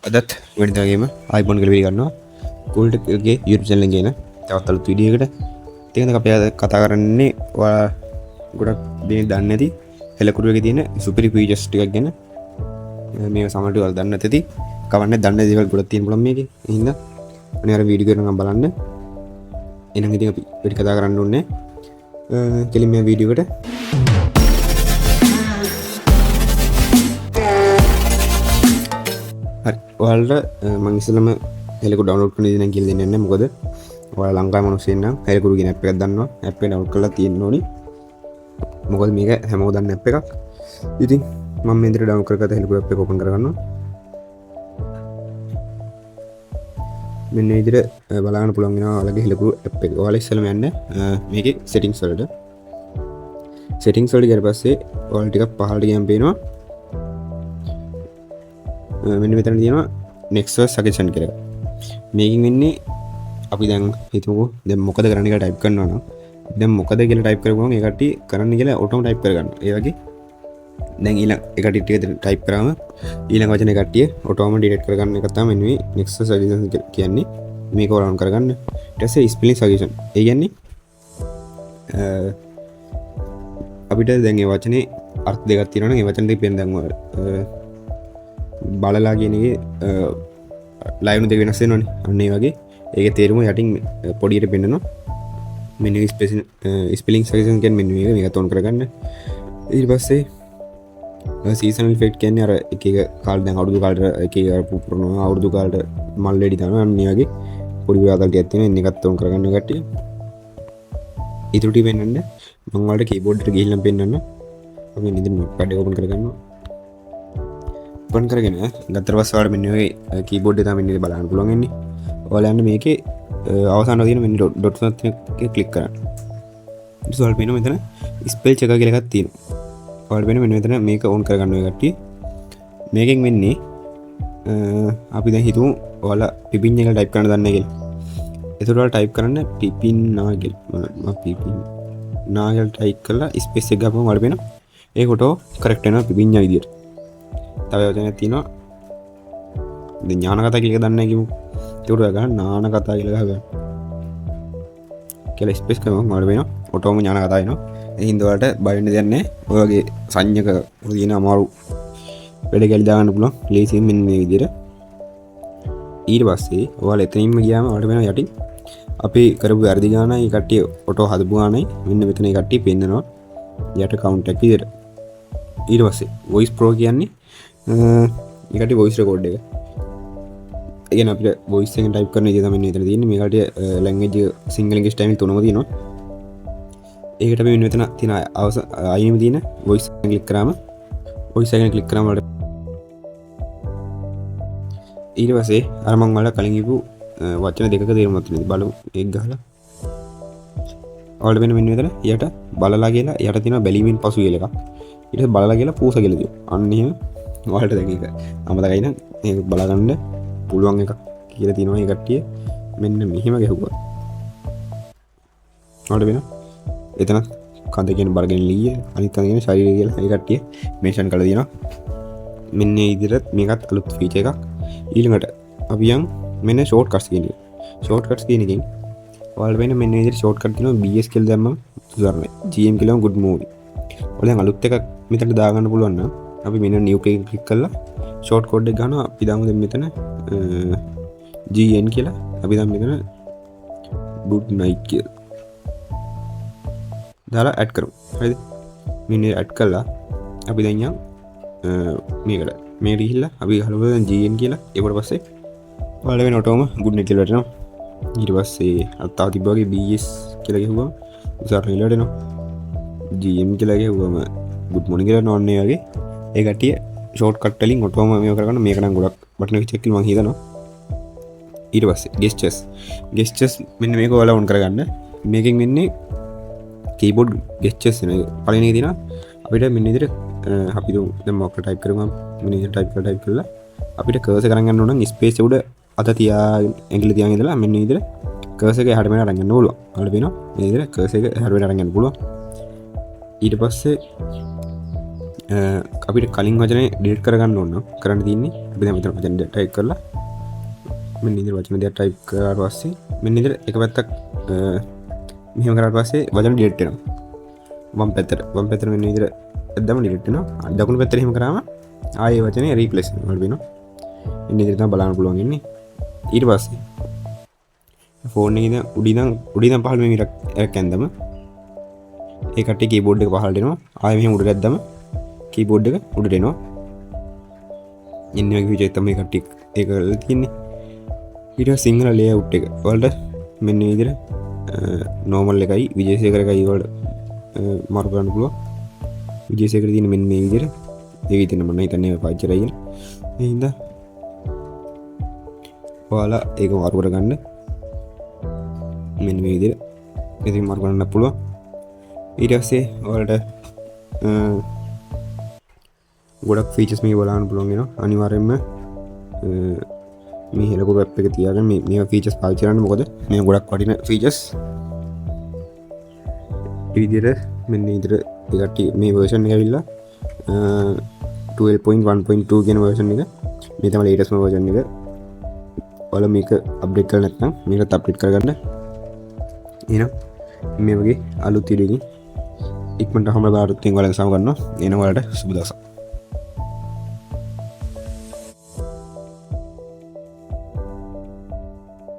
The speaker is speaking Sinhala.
අදත් වැඩිදාගේම iPhone එක පිළි ගන්නවා Cooltechගේ YouTube channel එකේ න තවත් අලුත් වීඩියෝ එකකට. ඉතින් අපි අද කතා කරන්නේ ඔයාලා ගොඩක් දෙනෙක් දන්නේ නැති හෙලකුරු එකේ තියෙන සුපිරි features ටිකක් ගැන. මේක සමහරට ඔයාලා දන්නේ නැති කවන්නේ දන්නේ දේවල් ගොඩක් තියෙන පුළුවන් මේකේ. ඒ හින්දා අනේ අර වීඩියෝ එක නම් බලන්න. එහෙනම් ඉතින් අපි වැඩි කතා කරන්න ඕනේ. කෙලින් මේ වීඩියෝ එකට ඔයාලට මම ඉස්සෙල්ලාම හෙලකුරු ඩවුන්ලෝඩ් කරන්න ඉදින් කියලා දෙන්නේ නැහැ. මොකද ඔයාලා ලංකාවේ මිනිස්සු ඉන්නම් හෙලකුරු කියන ඇප් එකක් දන්නවා. ඇප් එක ඩවුන්ලෝඩ් කරලා තියෙන්න ඕනි. මොකද මේක හැමෝම දන්න ඇප් එකක්. ඉතින් මම මේ විදිහට ඩවුන්ලෝඩ් කරගත්ත හෙලකුරු ඇප් එක ඕපන් කරගන්නවා. මෙන්න මේ විදිහට බලන්න පුළුවන් වෙනවා ඔයාලගේ හෙලකුරු ඇප් එක. ඔයාලා ඉස්සෙල්ලාම යන්න මේකේ settings වලට. settings වලට ගියාට පස්සේ ඔයාලා ටිකක් පහළට ගියන් පේනවා මෙන්න මෙතන තියෙනවා next suggestion කියලා. මේකෙන් වෙන්නේ අපි දැන් හිතමුකෝ දැන් මොකද කරන්න කියලා ටයිප් කරනවා නම් දැන් මොකද කියලා ටයිප් කරපුවම ඒ කට්ටිය කරන්න කියලා ඔටෝම ටයිප් කරගන්නවා. ඒ වගේ දැන් ඊළඟ ඒ කට්ටිය ටික ටයිප් කරාම ඊළඟ වචනේ කට්ටිය ඔටෝම ඩිලීට් කරගන්න එක තමයි මෙන්න මේ next suggestion කියන්නේ. මේක ඕන කරගන්න. ඊට පස්සේ spelling suggestion. ඒ කියන්නේ අපිට දැන් මේ වචනේ අර්ථ දෙකක් තියෙනවා නම් ඒ වචන දෙක පෙන්න දැන් බලලා කියන එකේ ලයිව් දෙක වෙනස් වෙනවනේ. අන්න ඒ වගේ ඒකේ තේරුම යටින් පොඩියට පෙන්නනවා. මෙන්න ස්පෙලිං සජෙෂන් කියන්නේ මෙන්න මේක තෝන් කරගන්න. ඊට පස්සේ සීසනල් ඉෆෙක්ට් කියන්නේ අර එක එක කාල දැන් අවුරුදු කාලට එක එක අර පුපුරනවා අවුරුදු කාලට මල් වෙඩි දානවා. අන්න ඒ වගේ පොඩි ආකාර ටිකක් තියෙනවා. මේකත් තෝන් කරගන්න කට්ටිය. ඊටු ටි වෙන්නන්න මම වලට කීබෝඩ් එකට ගිහිල්ලා පෙන්නන්න. අපි ඉතින් නොට්පැඩ් එක ඕපන් කරගන්නවා. ඕපන් කරගෙන ගත්තට පස්සේ ඔයාලට මෙන්න මේ කීබෝඩ් එක තමයි මෙන්න බලන්න පුළුවන් වෙන්නේ. ඔයාලා යන්න මේකේ අවසානයේ තියෙන මෙන්න ඩොට් එකක් ක්ලික් කරන්න. ඊට පස්සේ ඔයාලට මෙන්න මෙතන ස්පෙල් චෙකර් කියලා එකක් තියෙනවා. ඔයාලට මෙන්න මෙතන මේක ඕන් කරගන්න ඔය කට්ටිය. මේකෙන් වෙන්නේ අපි දැන් හිතමු ඔයාලා පිපින් එක ටයිප් කරන්න දන්නේ කියලා. ඒතකොට ඔයාලා ටයිප් කරන්න පිපින් නාගල් මම පිපින් නාගල් ටයිප් කරලා ස්පේස් එක ගාපුවම ඔයාලට වෙනවා ඒකට කරෙක්ට් වෙනවා පිපින්ඥා විදියට. තව වචනයක් තියෙනවා දැන් ඥාන කතා කියලා දන්නේ නැහැ කිව්වෝ. ඒකට ඔයා ගන්න නාන කතා කියලා ගහගන්න. කියලා ස්පේස් කරනවා ඔයාලට වෙනවා ඔටෝම ඥාන කතා එනවා. ඒ හින්දා ඔයාලට බය වෙන්න දෙයක් නැහැ. ඔය වගේ සංඥක තියෙන අමාරු වැඩ ගැලි දාගන්න පුළුවන් ලේසියෙන් මෙන්න මේ විදියට. ඊට පස්සේ ඔයාලා එතනින්ම ගියාම ඔයාලට වෙනවා යටින් අපි කරපු වැරදි ගානයි කට්ටිය ඔටෝ හදපු ගානයි මෙන්න මෙතන ඒ කට්ටිය පෙන්නනවා යට කවුන්ට් එක විදියට. ඊට පස්සේ voice pro කියන්නේ ඒකට voice record එක. ඒ කියන්නේ අපිට voice එකෙන් type කරන විදිය තමයි මෙතන තියෙන්නේ. මේකට language single english time තුනම තියෙනවා. ඒකට අපි මෙතන තියෙන අයිනෙම තියෙන voice එක ක්ලික් කරාම voice එකෙන් ක්ලික් කරාම වලට ඊට පස්සේ අර මම වල කලින් කිව්ව වචන දෙකක තේරුමක් තියෙනවා. බලමු ඒක ගහලා. ඔයාලට මෙන්න මෙතන යට බලලා කියලා යට තියෙනවා බැලීමෙන් පසු කියලා එකක්. ඊට පස්සේ බලලා කියලා පූස කියලා තියෙනවා. අන්න එහෙම ඔයාලට දැන් ඒක අමතකයි නම් මේක බලාගන්න පුළුවන් එකක් කියලා තියෙනවා. මේ කට්ටිය මෙන්න මෙහිම ගැහුවා. ඔයාලට වෙන එතන කඳ කියන බර්ගෙන ලීය අනිත් කඳ කියන ශරීරය කියලා මේ කට්ටිය මෙන්ෂන් කරලා තියෙනවා. මෙන්න මේ විදිහට මේකත් අලුත් ෆීචර් එකක්. ඊළඟට අපි යන් මෙන්න ෂෝට්කට්ස් කියන එක. ෂෝට්කට්ස් කියන එකෙන් ඔයාලට වෙන මෙන්න මේ විදිහට ෂෝට්කට් තියෙනවා. BS කියලා දැම්මම උදාහරණයක් GM කියලා good movie. ඔයාලා අලුත් එකක් මෙතනට දාගන්න පුළුවන් නම් අපි මෙන්න new එක ක්ලික් කරලා ෂෝට් කෝඩ් එක ගන්නවා. අපි දාමු දැන් මෙතන GN කියලා. අපි දාමු මෙතන good night කියලා. දාලා ඇඩ් කරමු. හරිද? මෙන්න ඇඩ් කළා. අපි දැන් යන් මේකට මේ ගිහිල්ලා අපි ගහලා දැන් GN කියලා. ඊට පස්සේ ඔයාලා වෙන ඔටෝම good night කියලා වටනවා. ඊට පස්සේ අත්තාව තිබ්බා වගේ BS කියලා ගහුවම උසාරණ ඉලට එනවා. GM කියලා ගහුවම good morning කියලා නෝන්නේ වගේ ඒ කට්ටිය ෂෝට්කට් වලින් ඔටෝම මේව කරගන්න. මේක නම් ගොඩක් බටන් එක චෙක් කියලා මම හිතනවා. ඊට පස්සේ gestures මෙන්න මේක ඔයාලා ඔන් කරගන්න. මේකෙන් වෙන්නේ keyboard gestures එන පළවෙනි එක තියෙනවා. අපිට මෙන්න විදිහට අපි දැන් මොකක් ටයිප් කරගමු. මෙන්න විදිහට ටයිප් කරලා අපිට කර්සර් කරන් ගන්න ඕන නම් ස්පේස් එක උඩ අත තියාගෙන ඇඟිලි තියාගෙන ඉඳලා මෙන්න විදිහට කර්සර් එක එහාට මෙහාට අරන් ගන්න පුළුවන්. ඔයාලා පේනවා මේ විදිහට කර්සර් එක එහාට මෙහාට අරන් ගන්න පුළුවන්. ඊට පස්සේ අපිට කලින් වචන ඩේට් කරගන්න ඕන්න කරන්න තින්නේ අපි මෙතන වචන ටයිප් කරලා මෙන්න ඉදිරි වචන දෙයක් ටයිප් කරාට පස්සේ මෙන්න ඉදිරි එක පැත්තක් මෙහෙම කරාට පස්සේ වචන ඩිලීට් වෙනවා වම් පැත්තට මෙන්න ඉදිරි දැම්ම ඩිලීට් වෙනවා දකුණු පැත්තට එහෙම කරාම ආයේ වචනේ රීප්ලේස් වෙනවා මෙන්න ඉදිරි තමයි බලන්න පුළුවන් ඉන්නේ ඊට පස්සේ ෆෝන් එකේ ඉඳන් උඩින් පහළ මේ ඉරක් ඇන්දම ඒ කට්ටිය කීබෝඩ් එක පහළට එනවා ආයෙ මෙහෙම උඩට ඇද්දම කීබෝඩ් එක උඩට එනවා ඉන්නේ වගේ විදිහට තමයි කට්ටිය ඒක කරලා තින්නේ ඊට සිංහල ලේඅවුට් එක වලට මෙන්න මේ විදිහට නෝමල් එකයි විජේසේකර එකයි වල මාරු කරන්න පුළුවන් විජේසේකර තියෙන මෙන්න මේ විදිහට ඒක ඉතින් මම හිතන්නේ පාවිච්චි කරලා ඉන්නේ ඒ හින්දා ඔයාලා ඒක මාරු කරගන්න මෙන්න මේ විදිහට ඉතින් මාරු කරන්න පුළුවන් ඊට පස්සේ ඔයාලට ගොඩක් ෆීචර්ස් මේ බලන්න පුළුවන් වෙනවා අනිවාර්යයෙන්ම මේ හෙලකෝ වෙබ් එක තියාගෙන මේ ෆීචර්ස් පාවිච්චි කරන්න මොකද මේ ගොඩක් වටින ෆීචර්ස් ඒ විදිහට මෙන්න ඉදිරිය ඒකට මේ version එක ඇවිල්ලා 12.1.2 කියන version එක මේ තමයි latest version එක ඔයාලා මේක අප්ඩේට් කරලා නැත්නම් මේකත් අප්ඩේට් කරගන්න එහෙනම් මේ වගේ අලුත් වීඩියෝ එකකින් ඉක්මනට හම්බ බාරත් වෙන ඔයාලගේ සම ගන්නවා එන ඔයාලට සුබ දවසක්